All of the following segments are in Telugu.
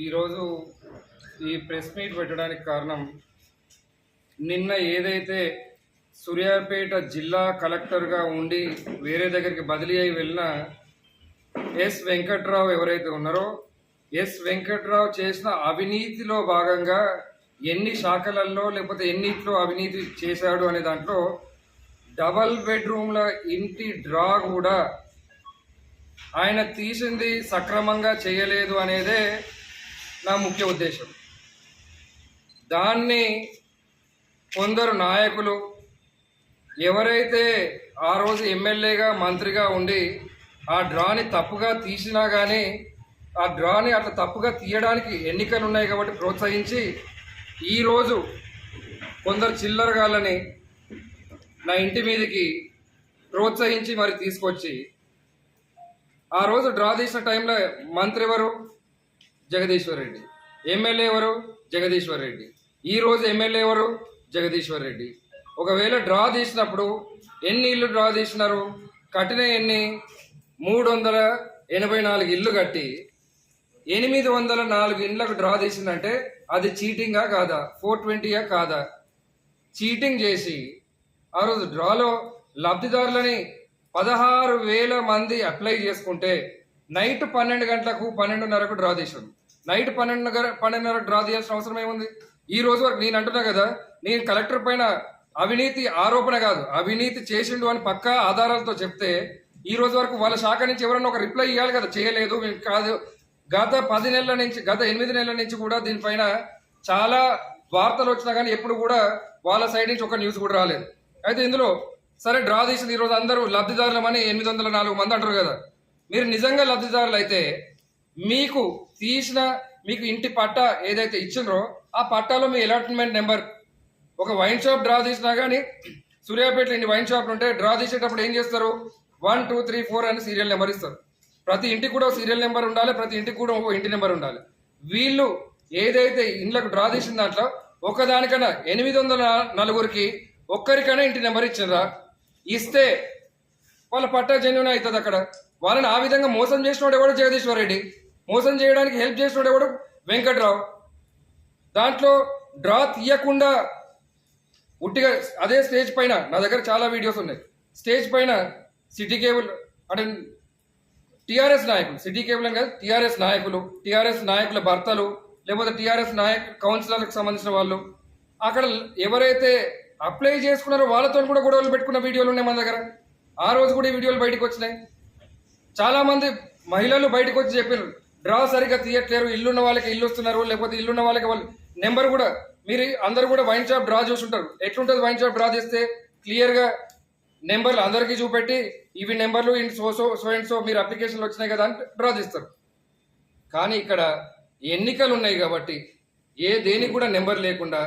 ఈరోజు ఈ ప్రెస్ మీట్ పెట్టడానికి కారణం నిన్న ఏదైతే సూర్యాపేట జిల్లా కలెక్టర్గా ఉండి వేరే దగ్గరికి బదిలీ అయి వెళ్ళిన ఎస్ వెంకట్రావు ఎవరైతే ఉన్నారో ఎస్ వెంకట్రావు చేసిన అవినీతిలో భాగంగా ఎన్ని శాఖలలో లేకపోతే ఎన్నిట్లో అవినీతి చేశాడు అనే దాంట్లో డబల్ బెడ్రూమ్ల ఇంటి డ్రా కూడా ఆయన తీసింది సక్రమంగా చేయలేదు అనేదే నా ముఖ్య ఉద్దేశం. దాన్ని కొందరు నాయకులు ఎవరైతే ఆ రోజు ఎమ్మెల్యేగా మంత్రిగా ఉండి ఆ డ్రాని తప్పుగా తీసినా కానీ ఆ డ్రాని అట్లా తప్పుగా తీయడానికి ఎన్నికలు ఉన్నాయి కాబట్టి ప్రోత్సహించి ఈరోజు కొందరు చిల్లరగాళ్ళని నా ఇంటి మీదకి ప్రోత్సహించి మరి తీసుకొచ్చి ఆ రోజు డ్రా తీసిన టైంలో మంత్రి ఎవరు? జగదీశ్వర్ రెడ్డి. ఎమ్మెల్యే ఎవరు? జగదీశ్వర్ రెడ్డి. ఈరోజు ఎమ్మెల్యే ఎవరు? జగదీశ్వర్ రెడ్డి. ఒకవేళ డ్రా తీసినప్పుడు ఎన్ని ఇల్లు డ్రా తీసినారు? కట్టిన ఎన్ని? 384 ఇల్లు కట్టి 804 ఇండ్లకు డ్రా తీసిందంటే అది చీటింగా కాదా? 420 కాదా? చీటింగ్ చేసి ఆ రోజు డ్రాలో లబ్ధిదారులని 16,000 మంది అప్లై చేసుకుంటే నైట్ 12 గంటలకు 12:30కు డ్రా తీసాం. నైట్ 12:30 డ్రా తీయాల్సిన అవసరం ఏముంది? ఈ రోజు వరకు నేను అంటున్నా కదా, నేను కలెక్టర్ పైన అవినీతి ఆరోపణ కాదు, అవినీతి చేసిండు అని పక్కా ఆధారాలతో చెప్తే ఈ రోజు వరకు వాళ్ళ శాఖ నుంచి ఎవరన్నా ఒక రిప్లై ఇవ్వాలి కదా. చేయలేదు కాదు. గత 10 నెలల నుంచి, గత 8 నెలల నుంచి కూడా దీనిపైన చాలా వార్తలు వచ్చినా కానీ ఎప్పుడు కూడా వాళ్ళ సైడ్ నుంచి ఒక న్యూస్ కూడా రాలేదు. అయితే ఇందులో సరే డ్రా తీసింది ఈరోజు అందరూ లబ్ధిదారులమని 804 మంది అంటారు కదా. మీరు నిజంగా లబ్ధిదారులు అయితే మీకు మీకు ఇంటి పట్టా ఏదైతే ఇచ్చిండ్రో ఆ పట్టాలో మీ అలాట్మెంట్ నెంబర్, ఒక వైన్ షాప్ డ్రా తీసినా కానీ సూర్యాపేటలో ఇన్ని వైన్ షాప్లు ఉంటే డ్రా తీసేటప్పుడు ఏం చేస్తారు? 1, 2, 3, 4 అని సీరియల్ నెంబర్ ఇస్తారు. ప్రతి ఇంటికి కూడా సీరియల్ నెంబర్ ఉండాలి, ప్రతి ఇంటికి కూడా ఒక ఇంటి నెంబర్ ఉండాలి. వీళ్ళు ఏదైతే ఇండ్లకు డ్రా తీసిన దాంట్లో ఒకదానికన్నా 804కి ఒక్కరికైనా ఇంటి నెంబర్ ఇచ్చిండ్రా? ఇస్తే వాళ్ళ పట్టా జెన్యున్ అవుతుంది. అక్కడ వాళ్ళని ఆ విధంగా మోసం చేసినోడు ఎవడు? జగదీశ్వర్ రెడ్డి. మోసం చేయడానికి హెల్ప్ చేసినోడు ఎవడు? వెంకట్రావు. దాంట్లో డ్రా తీయకుండా ఉట్టిగా అదే స్టేజ్ పైన నా దగ్గర చాలా వీడియోస్ ఉన్నాయి. స్టేజ్ పైన సిటీ కేబుల్ అంటే టీఆర్ఎస్ నాయకులు, సిటీ కేబుల్ అని కాదు, టీఆర్ఎస్ నాయకుల భర్తలు, లేకపోతే టీఆర్ఎస్ కౌన్సిలర్లకు సంబంధించిన వాళ్ళు అక్కడ ఎవరైతే అప్లై చేసుకున్నారో వాళ్ళతో కూడా గొడవలు పెట్టుకున్న వీడియోలు ఉన్నాయి మన దగ్గర. ఆ రోజు కూడా ఈ వీడియోలు బయటకు వచ్చినాయి. చాలా మంది మహిళలు బయటకు వచ్చి చెప్పారు డ్రా సరిగ్గా తీయట్లేరు, ఇల్లున్న వాళ్ళకి ఇల్లు వస్తున్నారు, లేకపోతే ఇల్లున్న వాళ్ళకి వాళ్ళు నెంబర్ కూడా. మీరు అందరూ కూడా వైన్ షాప్ డ్రా చూసుంటారు. ఎట్లుంటుంది వైన్ షాప్ డ్రా చేస్తే? క్లియర్గా నెంబర్లు అందరికీ చూపెట్టి ఇవి నెంబర్లు ఇన్ సో అండ్ సో మీరు అప్లికేషన్లు వచ్చినాయి కదా అని డ్రా తీస్తారు. కానీ ఇక్కడ ఎన్నికలు ఉన్నాయి కాబట్టి దేనికి కూడా నెంబర్ లేకుండా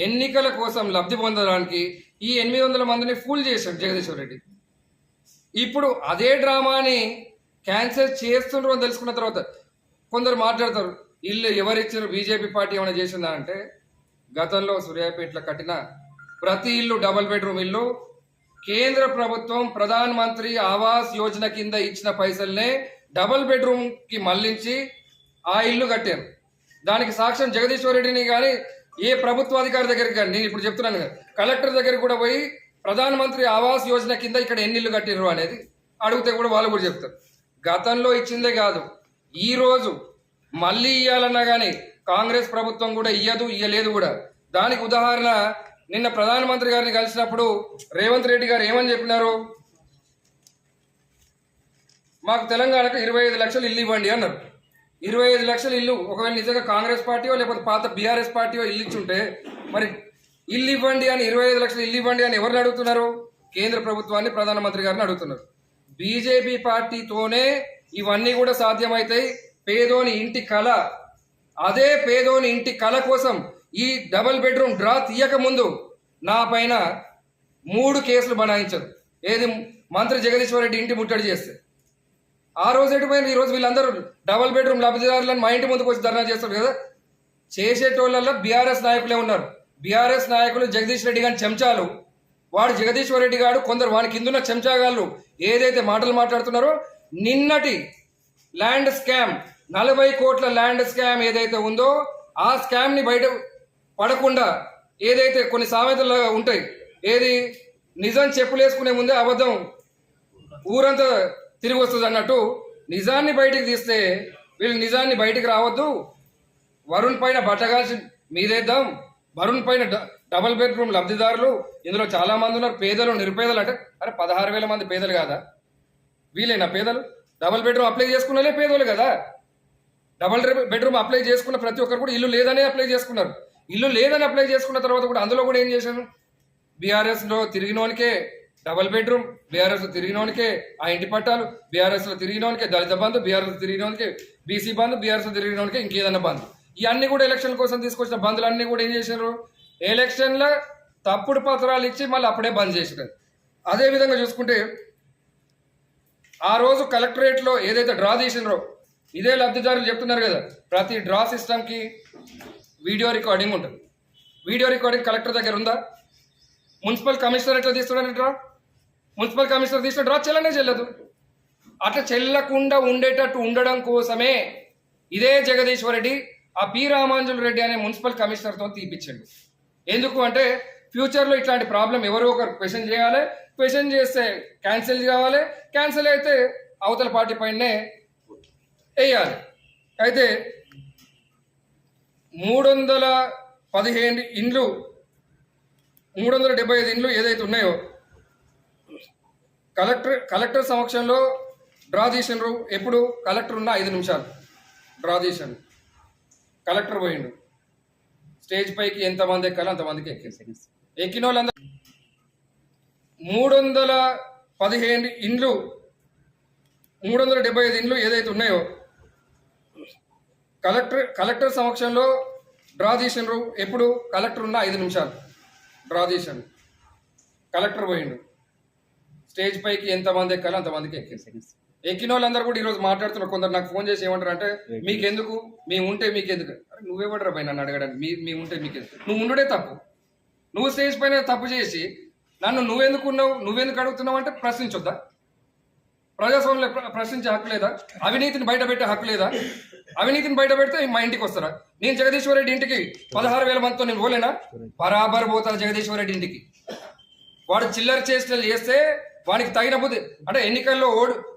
ఎన్నికల కోసం లబ్ధి పొందడానికి ఈ 800 మందిని ఫూల్ చేశాడు జగదీశ్వర్ రెడ్డి. ఇప్పుడు అదే డ్రామాని క్యాన్సిల్ చేస్తుండ్రు అని తెలుసుకున్న తర్వాత కొందరు మాట్లాడతారు ఇల్లు ఎవరిచ్చారు, బీజేపీ పార్టీ ఏమైనా చేసిందా అంటే, గతంలో సూర్యాపేటలో కట్టిన ప్రతి ఇల్లు డబల్ బెడ్రూమ్ ఇల్లు కేంద్ర ప్రభుత్వం ప్రధాన మంత్రి ఆవాస్ యోజన కింద ఇచ్చిన పైసల్నే డబల్ బెడ్రూమ్కి మళ్లించి ఆ ఇల్లు కట్టారు. దానికి సాక్ష్యం జగదీశ్వర్ రెడ్డిని కానీ ఏ ప్రభుత్వాధికారి దగ్గరికి కానీ, నేను ఇప్పుడు చెప్తున్నాను కదా, కలెక్టర్ దగ్గరికి కూడా పోయి ప్రధానమంత్రి ఆవాస్ యోజన కింద ఇక్కడ ఎన్ని ఇల్లు కట్టిర్రు అనేది అడిగితే కూడా వాళ్ళు కూడా చెప్తారు. గతంలో ఇచ్చిందే కాదు, ఈ రోజు మళ్ళీ ఇవ్వాలన్నా కానీ కాంగ్రెస్ ప్రభుత్వం కూడా ఇయ్యలేదు కూడా. దానికి ఉదాహరణ నిన్న ప్రధానమంత్రి గారిని కలిసినప్పుడు రేవంత్ రెడ్డి గారు ఏమని చెప్పినారు? మాకు తెలంగాణకు 25 లక్షలు ఇల్లు ఇవ్వండి అన్నారు. 25 లక్షల ఇల్లు ఒకవేళ నిజంగా కాంగ్రెస్ పార్టీయో లేకపోతే పాత బీఆర్ఎస్ పార్టీయో ఇల్లు ఇచ్చుంటే మరి ఇల్లు ఇవ్వండి అని 25 లక్షలు ఇల్లు ఇవ్వండి అని ఎవరిని అడుగుతున్నారు? కేంద్ర ప్రభుత్వాన్ని, ప్రధానమంత్రి గారిని అడుగుతున్నారు. బీజేపీ పార్టీతోనే ఇవన్నీ కూడా సాధ్యమవుతాయి. పేదోని ఇంటి కళ, అదే పేదోని ఇంటి కళ కోసం ఈ డబల్ బెడ్రూమ్ డ్రా తీయక ముందు నా పైన 3 కేసులు బనాయించారు. ఏది? మంత్రి జగదీశ్వర్ రెడ్డి ఇంటి ముట్టడి చేస్తే. ఆ రోజు ఎటుపోయిన ఈ రోజు వీళ్ళందరూ డబల్ బెడ్రూమ్ లబ్ధిదారులను మా ఇంటి ముందుకు వచ్చి ధర్నా చేస్తారు కదా. చేసేటోళ్ళల్లో బీఆర్ఎస్ నాయకులే ఉన్నారు. బీఆర్ఎస్ నాయకులు జగదీష్ రెడ్డి గారి చెంచాలు. వాడు జగదీశ్వర్ రెడ్డి గారు కొందరు వాని కిందున్న చెంచాగాళ్ళు ఏదైతే మాటలు మాట్లాడుతున్నారో, నిన్నటి ల్యాండ్ స్కామ్ 40 కోట్ల ల్యాండ్ స్కామ్ ఏదైతే ఉందో ఆ స్కామ్ ని బయట పడకుండా ఏదైతే కొన్ని సామెతలు ఉంటాయి, ఏది నిజం చెప్పులేసుకునే ముందే అబద్ధం ఊరంతా తిరిగి వస్తుంది అన్నట్టు, నిజాన్ని బయటికి తీస్తే వీళ్ళు నిజాన్ని బయటికి రావద్దు, వరుణ్ పైన బట్టగాల్సి మీదేద్దాం, వరుణ్ పైన డబుల్ బెడ్రూమ్ లబ్ధిదారులు ఇందులో చాలా మంది ఉన్నారు, పేదలు నిరుపేదలు అంటే అరే 16,000 మంది పేదలు కాదా? వీళ్ళేనా పేదలు? డబుల్ బెడ్రూమ్ అప్లై చేసుకున్నలే పేదోళ్ళు కదా. డబుల్ బెడ్రూమ్ అప్లై చేసుకున్న ప్రతి ఒక్కరు కూడా ఇల్లు లేదనే అప్లై చేసుకున్నారు. ఇల్లు లేదని అప్లై చేసుకున్న తర్వాత కూడా అందులో కూడా ఏం చేశాను, బీఆర్ఎస్ లో తిరిగినోనికే డబుల్ బెడ్రూమ్, బీఆర్ఎస్ లో తిరిగినోనికే ఆ ఇంటి పట్టాలు, బీఆర్ఎస్ లో తిరిగినోనికే దళిత బంధు, బీఆర్ఎస్ లో తిరిగినోనికే బీసీ బంధు, బీఆర్ఎస్ లో తిరిగినోనికే ఇంకేదన్నా బంధు. ఇవన్నీ కూడా ఎలక్షన్ కోసం తీసుకొచ్చిన బంధులు అన్ని కూడా ఏం చేశారు, ఎలక్షన్లో తప్పుడు పత్రాలు ఇచ్చి మళ్ళీ అప్పుడే బంద్ చేసినారు. అదే విధంగా చూసుకుంటే ఆ రోజు కలెక్టరేట్ లో ఏదైతే డ్రా తీసినారో ఇదే లబ్ధిదారులు చెప్తున్నారు కదా, ప్రతి డ్రా సిస్టమ్ కి వీడియో రికార్డింగ్ ఉంటుంది. వీడియో రికార్డింగ్ కలెక్టర్ దగ్గర ఉందా? మున్సిపల్ కమిషనర్ ఎట్లా తీస్తున్నాడు డ్రా? మున్సిపల్ కమిషనర్ తీసిన డ్రా చెల్లనే చెల్లదు. అట్లా చెల్లకుండా ఉండేటట్టు ఉండడం కోసమే ఇదే జగదీశ్వర్ రెడ్డి ఆ పి రామాంజులు రెడ్డి అనే మున్సిపల్ కమిషనర్తో తీపిచ్చండు. ఎందుకు అంటే ఫ్యూచర్లో ఇట్లాంటి ప్రాబ్లం ఎవరో ఒకరు క్వశ్చన్ చేయాలి, క్వశ్చన్ చేస్తే క్యాన్సిల్ కావాలి, క్యాన్సిల్ అయితే అవతల పార్టీ పైనే వేయాలి. అయితే 315 ఇండ్లు 375 ఇండ్లు ఏదైతే ఉన్నాయో కలెక్టర్ సమక్షంలో డ్రా తీసినారు. ఎప్పుడు కలెక్టర్ ఉన్న 5 నిమిషాలు డ్రా తీసాను. కలెక్టర్ పోయిండు, స్టేజ్ పైకి ఎంతమంది ఎక్కాలో అంతమందికి ఎక్కిన వాళ్ళందరూ 315 ఇండ్లు 375 ఇండ్లు ఏదైతే ఉన్నాయో కలెక్టర్ సమక్షంలో డ్రా తీసినారు. ఎప్పుడు కలెక్టర్ ఉన్న 5 నిమిషాలు డ్రా తీశాను. కలెక్టర్ పోయిండు, స్టేజ్ పైకి ఎంతమంది ఎక్కాలో అంతమందికి ఎక్కిన వాళ్ళందరూ కూడా ఈరోజు మాట్లాడుతున్నారు. కొందరు నాకు ఫోన్ చేసి ఏమంటారు అంటే మీకెందుకు, మేము ఉంటే మీకెందుకు? అరే నువ్వేమంటారా పైన నన్ను అడగడానికి, మేము ఉంటే మీకెందుకు? నువ్వు ఉండుడే తప్పు. నువ్వు స్టేజ్ పైన తప్పు చేసి నన్ను నువ్వెందుకు ఉన్నావు, నువ్వెందుకు అడుగుతున్నావు అంటే ప్రశ్నించొద్దా? ప్రజాస్వామ్యంలో ప్రశ్నించే హక్కు లేదా? అవినీతిని బయట పెట్టే హక్కు లేదా? అవినీతిని బయట పెడితే మా ఇంటికి వస్తారా? నేను జగదీశ్వర్ రెడ్డి ఇంటికి 16,000 మందితో నేను పోలేనా? బరాబర్ పోతాను జగదీశ్వర్ రెడ్డి ఇంటికి. వాడు చిల్లర చేష్టలు చేస్తే వానికి తగిన బుద్ధి అంటే ఎన్నికల్లో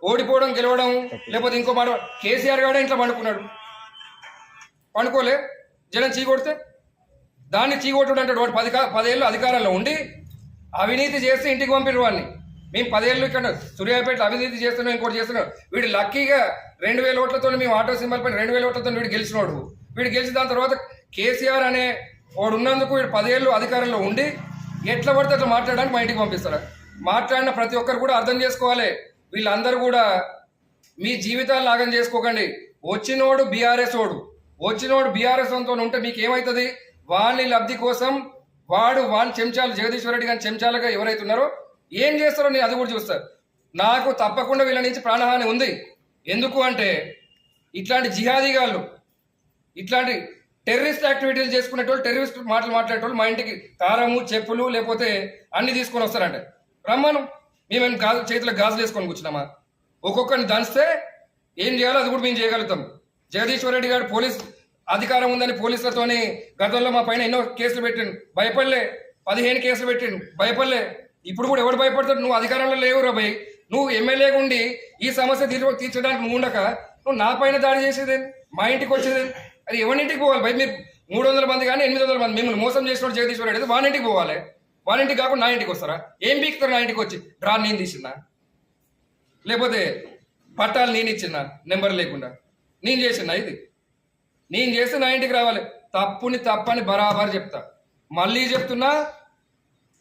ఓడిపోవడం గెలవడం లేకపోతే ఇంకో మాట. కేసీఆర్ గాడే ఇంట్లో పండుకోలే, జనం చీకొడితే దాన్ని చీకొట్టుడు అంటాడు. వాడు 10 ఏళ్ళు అధికారంలో ఉండి అవినీతి చేస్తే ఇంటికి పంపిరు వాడిని. మేము 10 ఏళ్ళు ఇక్కడ సూర్యాపేట అవినీతి చేస్తున్నాం, ఇంకోటి చేస్తున్నాం. వీడు లక్కీగా 2,000 ఓట్లతో మేము ఆటో సింబల్ పైన 2,000 ఓట్లతో వీడు గెలిచినోడు. వీడు గెలిచి దాని తర్వాత కేసీఆర్ అనే వాడు ఉన్నందుకు వీడు 10 ఏళ్ళు అధికారంలో ఉండి ఎట్లా పడితే అట్లా మాట్లాడడానికి మా ఇంటికి పంపిస్తారా? మాట్లాడిన ప్రతి ఒక్కరు కూడా అర్థం చేసుకోవాలి. వీళ్ళందరూ కూడా మీ జీవితాలు నాగం చేసుకోకండి. వచ్చినోడు బీఆర్ఎస్ తో ఉంటే మీకు ఏమవుతుంది? వాళ్ళని లబ్ధి కోసం వాని చెంచాలు జగదీశ్వర్ రెడ్డి గారి చెంచాలుగా ఎవరైతే ఉన్నారో ఏం చేస్తారో నేను అది కూడా చూస్తారు. నాకు తప్పకుండా వీళ్ళ నుంచి ప్రాణహాని ఉంది. ఎందుకు అంటే ఇట్లాంటి జిహాదీగాళ్ళు, ఇట్లాంటి టెర్రరిస్ట్ యాక్టివిటీలు చేసుకునేటోళ్ళు, టెర్రరిస్ట్ మాటలు మాట్లాడేటోళ్ళు మా ఇంటికి కారము, చెప్పులు లేకపోతే అన్ని తీసుకొని వస్తారంటే రమ్మను. మేమేం చేతిలో గాజులు వేసుకొని కూర్చున్నామా? ఒక్కొక్కరిని దంచితే ఏం చేయాలో అది కూడా మేము చేయగలుగుతాం. జగదీశ్వర్ రెడ్డి గారు పోలీస్ అధికారం ఉందని పోలీసులతోని గతంలో మా పైన ఎన్నో కేసులు పెట్టిండు, భయపడలే. 15 కేసులు పెట్టిండు, భయపడలే. ఇప్పుడు కూడా ఎవడు భయపడతాడు? నువ్వు అధికారంలో లేవు రా భయ్. నువ్వు ఎమ్మెల్యేగా ఉండి ఈ సమస్య తీర్చడానికి నువ్వు ఉండక నువ్వు నా పైన దాడి చేసేదేంటి? మా ఇంటికి వచ్చేదేంటి? అది ఎవరింటికి పోవాలి భయ్? మీరు 300 మంది కానీ 800 మంది మిమ్మల్ని మోసం చేసిన జగదీశ్వర్ రెడ్డి వాని ఇంటికి పోవాలి. వాని ఇంటికి కాకుండా నా ఇంటికి వస్తారా? ఏం బీక్తారు నా ఇంటికి వచ్చి? డ్రా నేను తీసిందా, లేకపోతే పట్టాలు నేను ఇచ్చిందా నెంబర్ లేకుండా? నేను చేసినా? ఇది నేను చేస్తే నా ఇంటికి రావాలి. తప్పని బరాబర్ చెప్తా. మళ్ళీ చెప్తున్నా,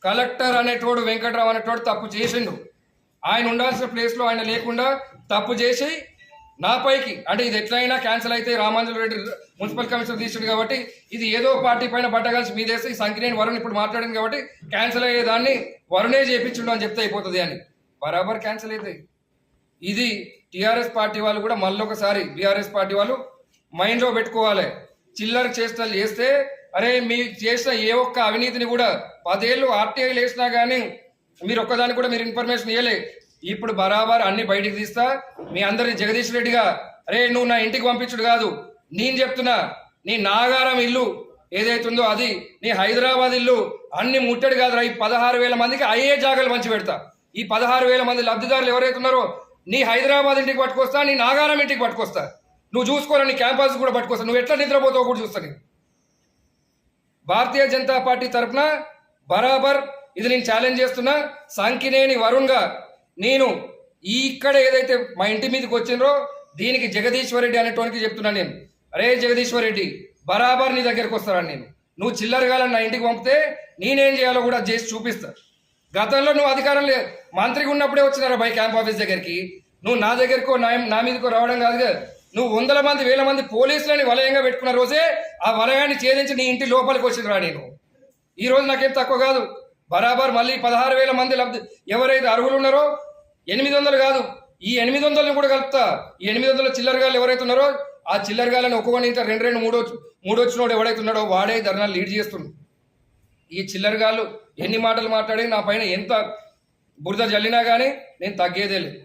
కలెక్టర్ అనేటోడు వెంకట్రావు అనేటోడు తప్పు చేసిండు. ఆయన ఉండాల్సిన ప్లేస్లో ఆయన లేకుండా తప్పు చేసి నా పైకి అంటే ఇది ఎట్లయినా క్యాన్సిల్ అయితే రామాంజులు రెడ్డి మున్సిపల్ కమిషనర్ తీసాడు కాబట్టి ఇది ఏదో పార్టీ పైన బట్టగాల్సి మీదేస్తే ఈ సంఖ్యనేని వరుణ్ ఇప్పుడు మాట్లాడింది కాబట్టి క్యాన్సిల్ అయ్యేదాన్ని వరుణే చేయించుండు అని చెప్తే అయిపోతుంది అని బరాబర్ క్యాన్సిల్ అవుతాయి. ఇది టీఆర్ఎస్ పార్టీ వాళ్ళు కూడా మళ్ళొకసారి బీఆర్ఎస్ పార్టీ వాళ్ళు మైండ్లో పెట్టుకోవాలి. చిల్లర చేష్టలు చేస్తే అరే మీరు చేసిన ఏ ఒక్క అవినీతిని కూడా 10 ఏళ్ళు ఆర్టీఐలు వేసినా కానీ మీరు ఒక్కదాన్ని కూడా మీరు ఇన్ఫర్మేషన్ ఇవ్వలే. ఇప్పుడు బరాబర్ అన్ని బయటికి తీస్తా. మీ అందరిని జగదీష్ రెడ్డిగా అరే నువ్వు నా ఇంటికి పంపించుడు కాదు, నేను చెప్తున్నా, నీ నాగారం ఇల్లు ఏదైతుందో అది, నీ హైదరాబాద్ ఇల్లు అన్ని ముట్టడి కాదురా. ఈ 16,000 మందికి అయ్యే జాగాలు మంచి పెడతా. ఈ 16,000 మంది లబ్ధిదారులు ఎవరైతే ఉన్నారో నీ హైదరాబాద్ ఇంటికి పట్టుకొస్తా, నీ నాగారం ఇంటికి పట్టుకొస్తా. నువ్వు చూసుకోరా, నీ క్యాంపస్ కూడా పట్టుకొస్తా. నువ్వు ఎట్లా నిద్రపోతావు కూడా చూస్తా. నేను భారతీయ జనతా పార్టీ తరఫున బరాబర్ ఇది నేను ఛాలెంజ్ చేస్తున్నా. సంకినేని వరుణ్గా నేను ఇక్కడ ఏదైతే మా ఇంటి మీదకి వచ్చిండ్రో దీనికి జగదీశ్వర్ రెడ్డి అనేటోనికి చెప్తున్నా నేను, అరే జగదీశ్వర్ రెడ్డి బరాబర్ నీ దగ్గరికి వస్తారని. నువ్వు చిల్లరగాలని నా ఇంటికి పంపితే నేనేం చేయాలో కూడా చేసి చూపిస్తా. గతంలో నువ్వు అధికారం లేదు, మంత్రిగా ఉన్నప్పుడే వచ్చినారా బై క్యాంప్ ఆఫీస్ దగ్గరికి. నువ్వు నా దగ్గరకో నా మీదకో రావడం కాదు కదా. నువ్వు 100 మంది 1000 మంది పోలీసులని వలయంగా పెట్టుకున్న రోజే ఆ వలయాన్ని ఛేదించి నీ ఇంటి లోపలికి వచ్చిందిరా నేను. ఈ రోజు నాకేం తక్కువ కాదు. బరాబర్ మళ్ళీ 16,000 మంది ఎవరైతే అర్హులు ఉన్నారో 800 కాదు, ఈ 800ని కూడా కలుపుతా. ఈ 800 చిల్లరగాళ్ళు ఎవరైతే ఉన్నారో ఆ చిల్లరగాళ్ళని ఒక్కొక్కని ఇంకా 2 3 వచ్చినోడు ఎవడైతే ఉన్నాడో వాడే ధర్నాలు లీడ్ చేస్తుంది. ఈ చిల్లరగాళ్ళు ఎన్ని మాటలు మాట్లాడి నా పైన ఎంత బురద జల్లినా కానీ నేను తగ్గేదే లేదు.